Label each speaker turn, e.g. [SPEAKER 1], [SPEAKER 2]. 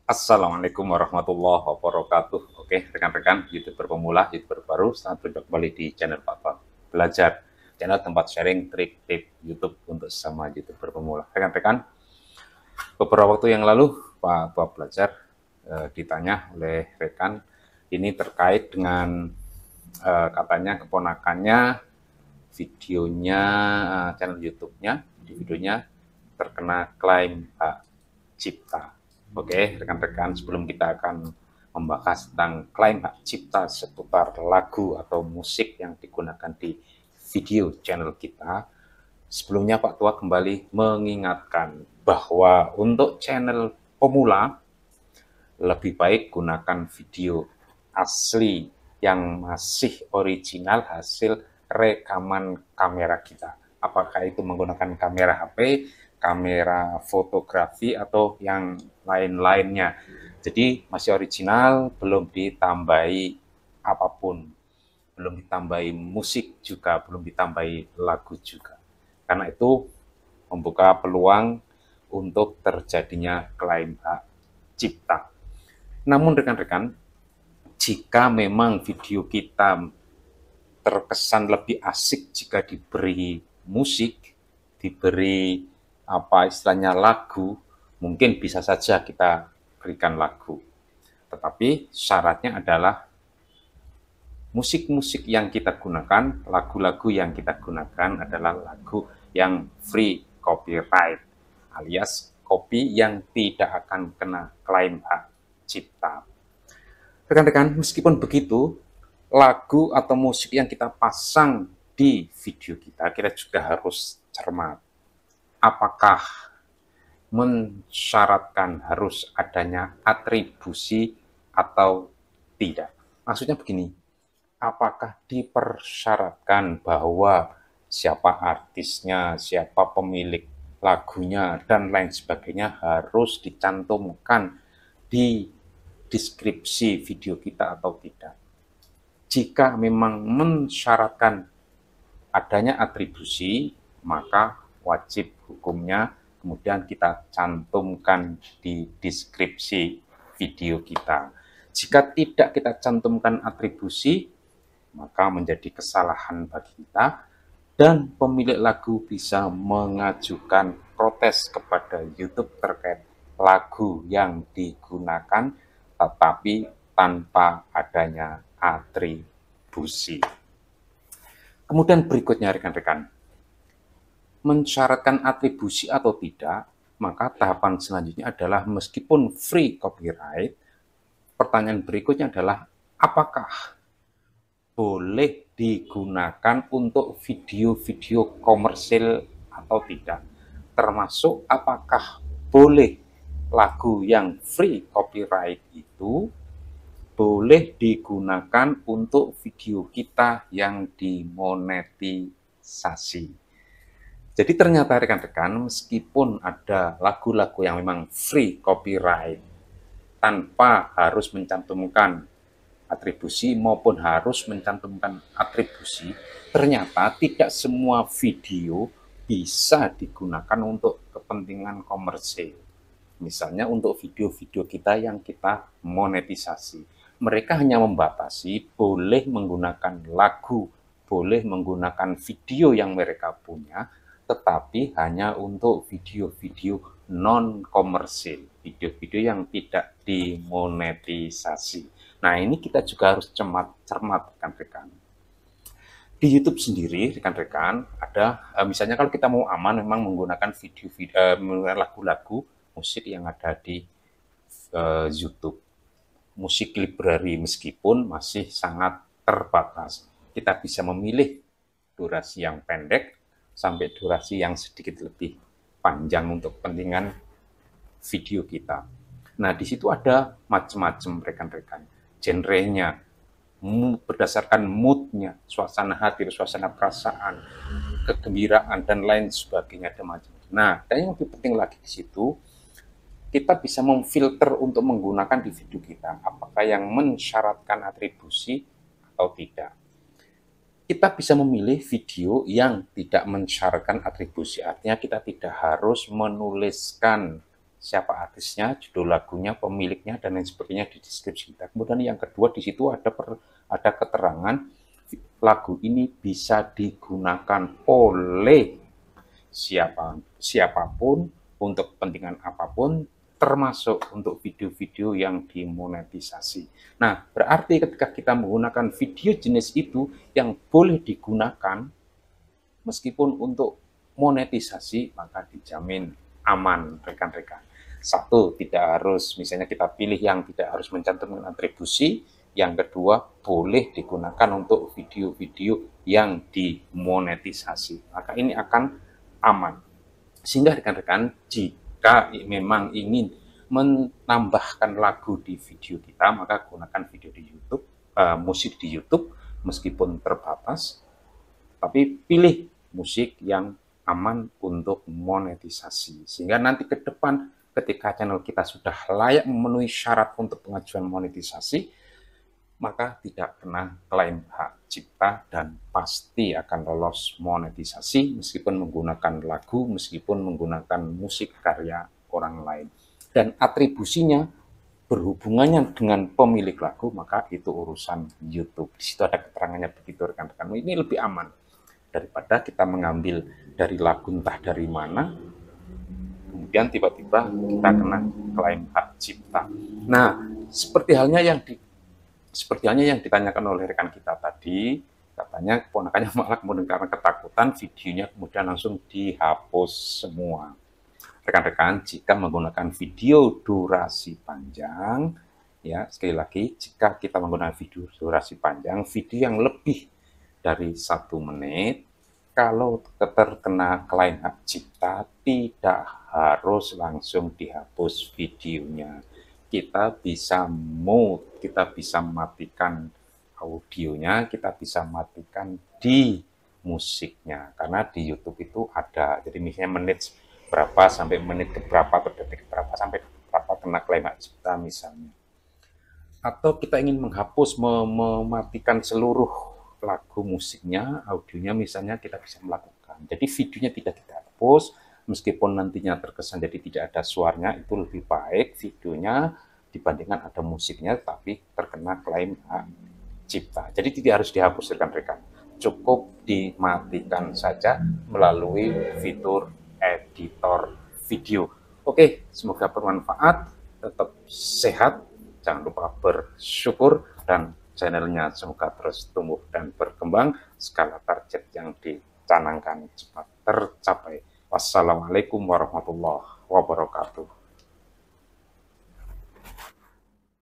[SPEAKER 1] Assalamualaikum warahmatullahi wabarakatuh. Oke, rekan-rekan YouTuber pemula, YouTuber baru, selamat berjumpa kembali di channel Papa Belajar, channel tempat sharing trik-tip YouTube untuk sesama YouTuber pemula. Rekan-rekan, beberapa waktu yang lalu Papa Belajar ditanya oleh rekan ini terkait dengan katanya keponakannya videonya channel YouTube-nya, di videonya terkena klaim hak cipta. Oke, rekan-rekan, sebelum kita akan membahas tentang klaim hak cipta seputar lagu atau musik yang digunakan di video channel kita, sebelumnya Pak Tua kembali mengingatkan bahwa untuk channel pemula lebih baik gunakan video asli yang masih original hasil rekaman kamera kita. Apakah itu menggunakan kamera HP, kamera fotografi, atau yang lain-lainnya. Jadi masih original, belum ditambahi apapun. Belum ditambahi musik juga, belum ditambahi lagu juga. Karena itu membuka peluang untuk terjadinya klaim hak cipta. Namun rekan-rekan, jika memang video kita terkesan lebih asik jika diberi musik, diberi apa istilahnya lagu, mungkin bisa saja kita berikan lagu. Tetapi syaratnya adalah musik-musik yang kita gunakan, lagu-lagu yang kita gunakan adalah lagu yang free copyright, alias kopi yang tidak akan kena klaim hak cipta. Rekan-rekan, meskipun begitu, lagu atau musik yang kita pasang di video kita juga harus cermat. Apakah mensyaratkan harus adanya atribusi atau tidak? Maksudnya begini, apakah dipersyaratkan bahwa siapa artisnya, siapa pemilik lagunya, dan lain sebagainya harus dicantumkan di deskripsi video kita atau tidak? Jika memang mensyaratkan adanya atribusi, maka wajib hukumnya kemudian kita cantumkan di deskripsi video kita. Jika tidak kita cantumkan atribusi, maka menjadi kesalahan bagi kita dan pemilik lagu bisa mengajukan protes kepada YouTube terkait lagu yang digunakan tetapi tanpa adanya atribusi. Kemudian berikutnya rekan-rekan, mensyaratkan atribusi atau tidak, maka tahapan selanjutnya adalah meskipun free copyright, pertanyaan berikutnya adalah apakah boleh digunakan untuk video-video komersil atau tidak? Termasuk apakah boleh lagu yang free copyright itu boleh digunakan untuk video kita yang dimonetisasi. Jadi ternyata rekan-rekan, meskipun ada lagu-lagu yang memang free copyright, tanpa harus mencantumkan atribusi maupun harus mencantumkan atribusi, ternyata tidak semua video bisa digunakan untuk kepentingan komersil. Misalnya untuk video-video kita yang kita monetisasi. Mereka hanya membatasi boleh menggunakan lagu, boleh menggunakan video yang mereka punya, tetapi hanya untuk video-video non-komersil, video-video yang tidak dimonetisasi. Nah, ini kita juga harus cermat rekan-rekan. Di YouTube sendiri, rekan-rekan, ada misalnya kalau kita mau aman memang menggunakan menggunakan lagu-lagu musik yang ada di YouTube. Musik library meskipun masih sangat terbatas. Kita bisa memilih durasi yang pendek sampai durasi yang sedikit lebih panjang untuk kepentingan video kita. Nah, di situ ada macam-macam rekan-rekan. Genrenya, berdasarkan moodnya, suasana hati, suasana perasaan, kegembiraan, dan lain sebagainya. Ada macam. Nah, dan yang lebih penting lagi di situ, kita bisa memfilter untuk menggunakan di video kita, apakah yang mensyaratkan atribusi atau tidak. Kita bisa memilih video yang tidak mensyaratkan atribusi, artinya kita tidak harus menuliskan siapa artisnya, judul lagunya, pemiliknya, dan lain sebagainya di deskripsi kita. Kemudian yang kedua, di situ ada keterangan lagu ini bisa digunakan oleh siapapun untuk kepentingan apapun, termasuk untuk video-video yang dimonetisasi. Nah, berarti ketika kita menggunakan video jenis itu yang boleh digunakan meskipun untuk monetisasi, maka dijamin aman, rekan-rekan. Satu, tidak harus, misalnya kita pilih yang tidak harus mencantumkan atribusi. Yang kedua, boleh digunakan untuk video-video yang dimonetisasi. Maka ini akan aman. Sehingga rekan-rekan, jika memang ingin menambahkan lagu di video kita, maka gunakan video di YouTube, musik di YouTube, meskipun terbatas, tapi pilih musik yang aman untuk monetisasi. Sehingga nanti ke depan ketika channel kita sudah layak memenuhi syarat untuk pengajuan monetisasi, maka tidak kena klaim hak cipta dan pasti akan lolos monetisasi meskipun menggunakan lagu, meskipun menggunakan musik karya orang lain. Dan atribusinya berhubungannya dengan pemilik lagu, maka itu urusan YouTube. Di situ ada keterangannya begitu, rekan-rekan. Ini lebih aman daripada kita mengambil dari lagu entah dari mana, kemudian tiba-tiba kita kena klaim hak cipta. Nah, seperti halnya yang ditanyakan oleh rekan kita tadi, katanya keponakannya malah kemudian karena ketakutan videonya kemudian langsung dihapus semua. Rekan-rekan, jika menggunakan video durasi panjang, ya sekali lagi, jika kita menggunakan video durasi panjang, video yang lebih dari 1 menit, kalau terkena klaim hak cipta, tidak harus langsung dihapus videonya. Kita bisa mute, kita bisa matikan audionya, kita bisa matikan di musiknya. Karena di YouTube itu ada, jadi misalnya menit berapa sampai menit ke berapa atau detik berapa sampai berapa kena klaim hak cipta misalnya. Atau kita ingin menghapus, mematikan seluruh lagu musiknya, audionya misalnya, kita bisa melakukan. Jadi videonya tidak kita hapus, meskipun nantinya terkesan jadi tidak ada suaranya, itu lebih baik videonya dibandingkan ada musiknya tapi terkena klaim hak cipta. Jadi tidak harus dihapus, rekan-rekan. Cukup dimatikan saja melalui fitur editor video. Oke, semoga bermanfaat, tetap sehat, jangan lupa bersyukur, dan channelnya semoga terus tumbuh dan berkembang, skala target yang dicanangkan cepat tercapai. Wassalamualaikum warahmatullahi wabarakatuh.